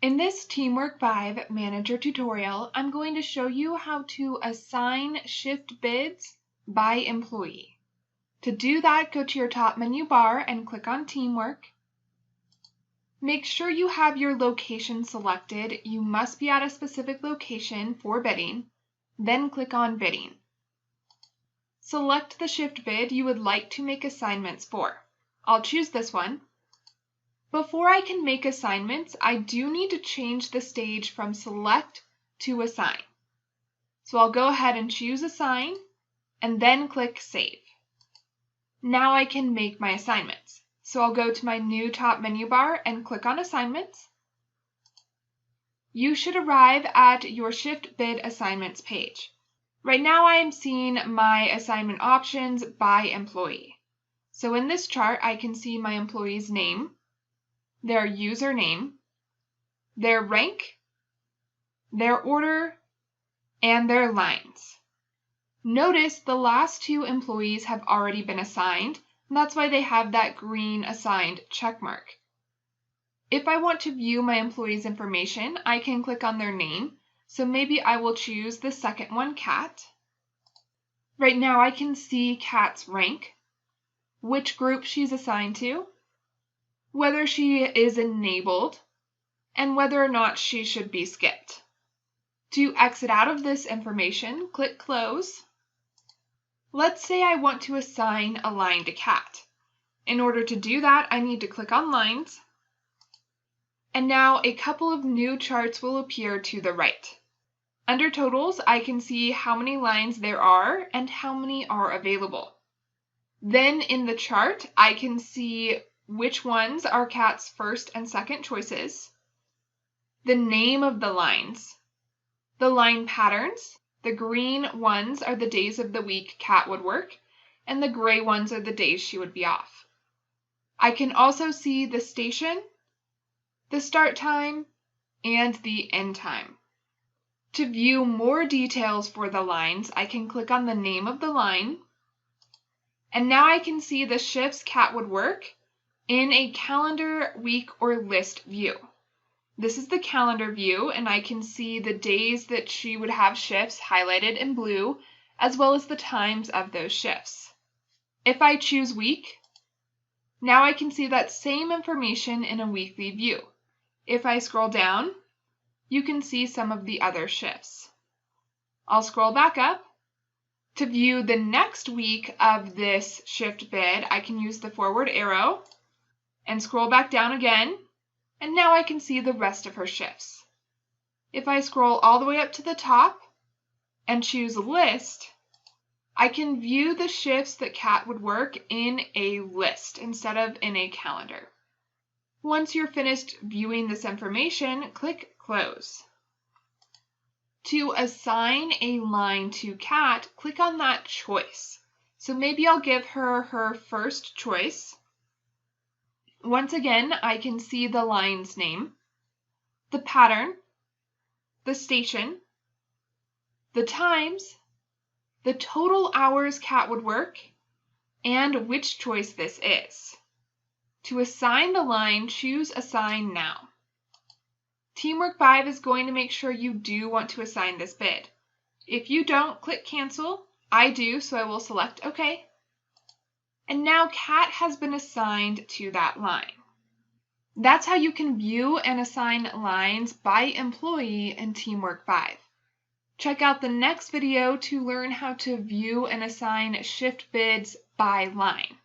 In this Teamwork 5 Manager tutorial, I'm going to show you how to assign shift bids by employee. To do that, go to your top menu bar and click on Teamwork. Make sure you have your location selected. You must be at a specific location for bidding. Then click on Bidding. Select the shift bid you would like to make assignments for. I'll choose this one. Before I can make assignments, I do need to change the stage from Select to Assign. So I'll go ahead and choose Assign, and then click Save. Now I can make my assignments. So I'll go to my new top menu bar and click on Assignments. You should arrive at your Shift Bid Assignments page. Right now I am seeing my assignment options by employee. So in this chart, I can see my employee's name, their username, their rank, their order, and their lines. Notice the last two employees have already been assigned, and that's why they have that green assigned checkmark. If I want to view my employee's information, I can click on their name. So maybe I will choose the second one, Kat. Right now I can see Kat's rank, which group she's assigned to, whether she is enabled, and whether or not she should be skipped. To exit out of this information, click Close. Let's say I want to assign a line to Kat. In order to do that, I need to click on Lines. And now a couple of new charts will appear to the right. Under Totals, I can see how many lines there are and how many are available. Then in the chart, I can see which ones are Kat's first and second choices, the name of the lines, the line patterns. The green ones are the days of the week Kat would work, and the gray ones are the days she would be off. I can also see the station, the start time, and the end time. To view more details for the lines, I can click on the name of the line, and now I can see the shifts Kat would work in a calendar, week, or list view. This is the calendar view, and I can see the days that she would have shifts highlighted in blue, as well as the times of those shifts. If I choose week, now I can see that same information in a weekly view. If I scroll down, you can see some of the other shifts. I'll scroll back up. To view the next week of this shift bid, I can use the forward arrow and scroll back down again, and now I can see the rest of her shifts. If I scroll all the way up to the top and choose List, I can view the shifts that Kat would work in a list instead of in a calendar. Once you're finished viewing this information, click Close. To assign a line to Kat, click on that choice. So maybe I'll give her her first choice. Once again, I can see the line's name, the pattern, the station, the times, the total hours Kat would work, and which choice this is. To assign the line, choose Assign Now. Teamwork 5 is going to make sure you do want to assign this bid. If you don't, click Cancel. I do, so I will select OK. And now Kat has been assigned to that line. That's how you can view and assign lines by employee in Teamwork 5. Check out the next video to learn how to view and assign shift bids by line.